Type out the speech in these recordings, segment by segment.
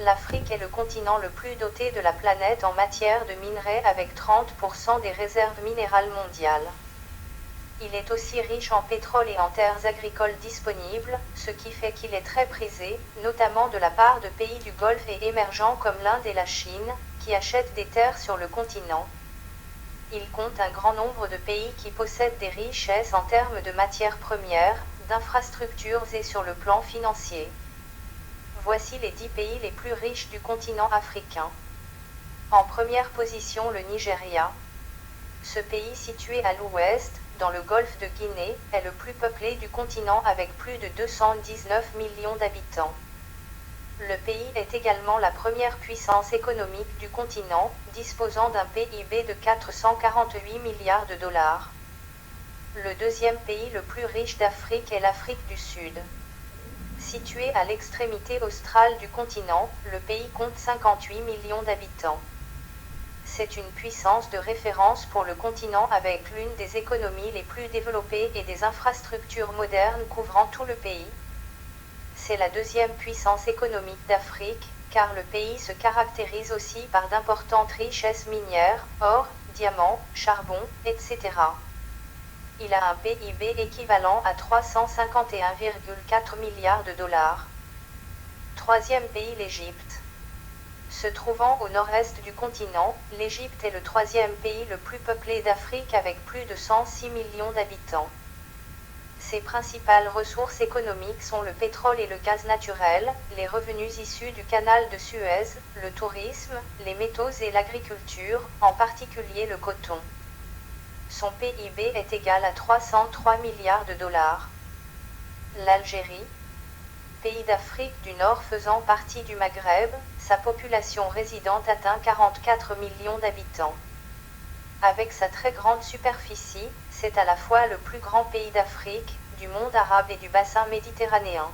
L'Afrique est le continent le plus doté de la planète en matière de minerais avec 30% des réserves minérales mondiales. Il est aussi riche en pétrole et en terres agricoles disponibles, ce qui fait qu'il est très prisé, notamment de la part de pays du Golfe et émergents comme l'Inde et la Chine, qui achètent des terres sur le continent. Il compte un grand nombre de pays qui possèdent des richesses en termes de matières premières, d'infrastructures et sur le plan financier. Voici les 10 pays les plus riches du continent africain. En première position, le Nigeria. Ce pays situé à l'ouest, dans le golfe de Guinée, est le plus peuplé du continent avec plus de 219 millions d'habitants. Le pays est également la première puissance économique du continent, disposant d'un PIB de 448 milliards de dollars. Le deuxième pays le plus riche d'Afrique est l'Afrique du Sud. Situé à l'extrémité australe du continent, le pays compte 58 millions d'habitants. C'est une puissance de référence pour le continent avec l'une des économies les plus développées et des infrastructures modernes couvrant tout le pays. C'est la deuxième puissance économique d'Afrique, car le pays se caractérise aussi par d'importantes richesses minières, or, diamants, charbon, etc. Il a un PIB équivalent à 351,4 milliards de dollars. Troisième pays, l'Égypte. Se trouvant au nord-est du continent, l'Égypte est le troisième pays le plus peuplé d'Afrique avec plus de 106 millions d'habitants. Ses principales ressources économiques sont le pétrole et le gaz naturel, les revenus issus du canal de Suez, le tourisme, les métaux et l'agriculture, en particulier le coton. Son PIB est égal à 303 milliards de dollars. L'Algérie, pays d'Afrique du Nord faisant partie du Maghreb, sa population résidente atteint 44 millions d'habitants. Avec sa très grande superficie, c'est à la fois le plus grand pays d'Afrique, du monde arabe et du bassin méditerranéen.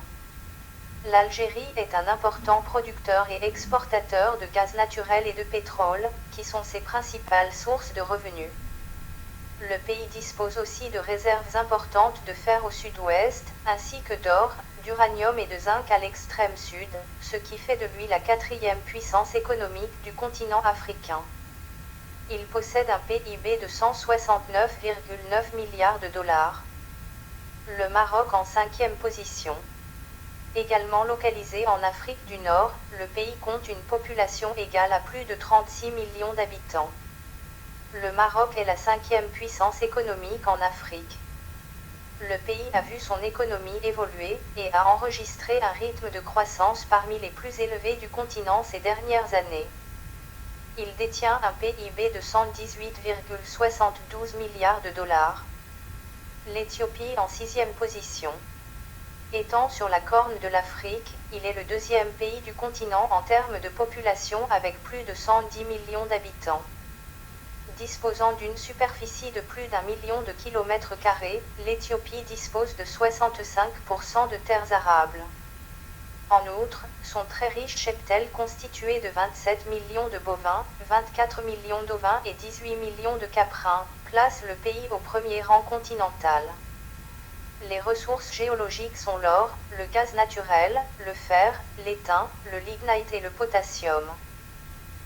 L'Algérie est un important producteur et exportateur de gaz naturel et de pétrole, qui sont ses principales sources de revenus. Le pays dispose aussi de réserves importantes de fer au sud-ouest, ainsi que d'or, d'uranium et de zinc à l'extrême sud, ce qui fait de lui la quatrième puissance économique du continent africain. Il possède un PIB de 169,9 milliards de dollars. Le Maroc en cinquième position. Également localisé en Afrique du Nord, le pays compte une population égale à plus de 36 millions d'habitants. Le Maroc est la cinquième puissance économique en Afrique. Le pays a vu son économie évoluer et a enregistré un rythme de croissance parmi les plus élevés du continent ces dernières années. Il détient un PIB de 118,72 milliards de dollars. L'Éthiopie en sixième position. Étant sur la corne de l'Afrique, il est le deuxième pays du continent en termes de population avec plus de 110 millions d'habitants. Disposant d'une superficie de plus d'1 million de kilomètres carrés, l'Éthiopie dispose de 65% de terres arables. En outre, son très riche cheptel constitué de 27 millions de bovins, 24 millions d'ovins et 18 millions de caprins, place le pays au premier rang continental. Les ressources géologiques sont l'or, le gaz naturel, le fer, l'étain, le lignite et le potassium.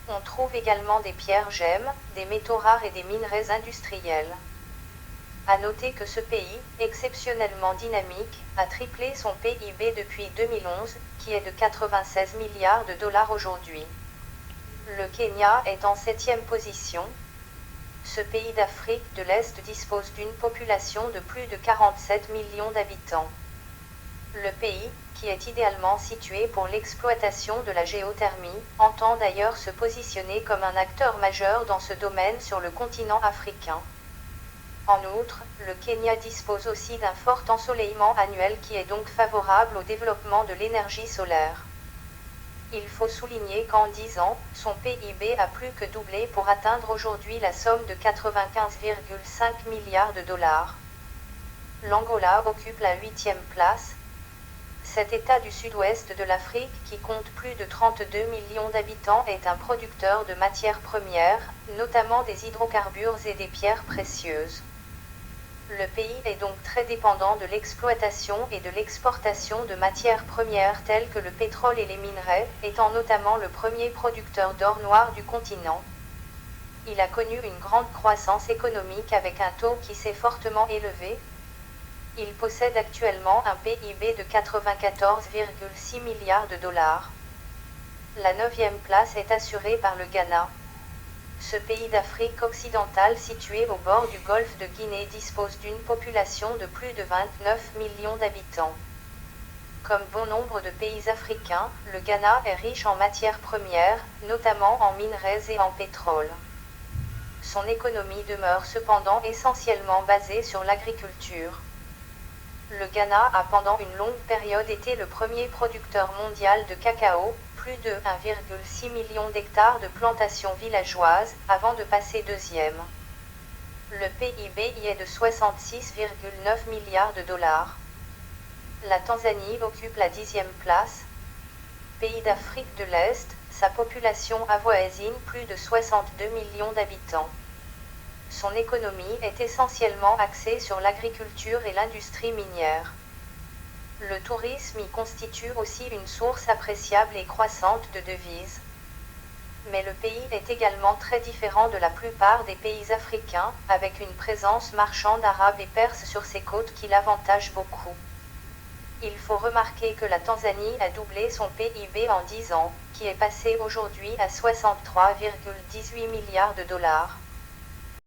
On trouve également des pierres gemmes, des métaux rares et des minerais industriels. À noter que ce pays, exceptionnellement dynamique, a triplé son PIB depuis 2011, qui est de 96 milliards de dollars aujourd'hui. Le Kenya est en septième position. Ce pays d'Afrique de l'Est dispose d'une population de plus de 47 millions d'habitants. Le pays, qui est idéalement situé pour l'exploitation de la géothermie, entend d'ailleurs se positionner comme un acteur majeur dans ce domaine sur le continent africain. En outre, le Kenya dispose aussi d'un fort ensoleillement annuel qui est donc favorable au développement de l'énergie solaire. Il faut souligner qu'en 10 ans, son PIB a plus que doublé pour atteindre aujourd'hui la somme de 95,5 milliards de dollars. L'Angola occupe la 8e place. Cet État du sud-ouest de l'Afrique, qui compte plus de 32 millions d'habitants, est un producteur de matières premières, notamment des hydrocarbures et des pierres précieuses. Le pays est donc très dépendant de l'exploitation et de l'exportation de matières premières telles que le pétrole et les minerais, étant notamment le premier producteur d'or noir du continent. Il a connu une grande croissance économique avec un taux qui s'est fortement élevé. Il possède actuellement un PIB de 94,6 milliards de dollars. La 9e place est assurée par le Ghana. Ce pays d'Afrique occidentale situé au bord du golfe de Guinée dispose d'une population de plus de 29 millions d'habitants. Comme bon nombre de pays africains, le Ghana est riche en matières premières, notamment en minerais et en pétrole. Son économie demeure cependant essentiellement basée sur l'agriculture. Le Ghana a pendant une longue période été le premier producteur mondial de cacao, plus de 1,6 million d'hectares de plantations villageoises, avant de passer deuxième. Le PIB y est de 66,9 milliards de dollars. La Tanzanie occupe la 10e place. Pays d'Afrique de l'Est, sa population avoisine plus de 62 millions d'habitants. Son économie est essentiellement axée sur l'agriculture et l'industrie minière. Le tourisme y constitue aussi une source appréciable et croissante de devises. Mais le pays est également très différent de la plupart des pays africains, avec une présence marchande arabe et perse sur ses côtes qui l'avantage beaucoup. Il faut remarquer que la Tanzanie a doublé son PIB en 10 ans, qui est passé aujourd'hui à 63,18 milliards de dollars.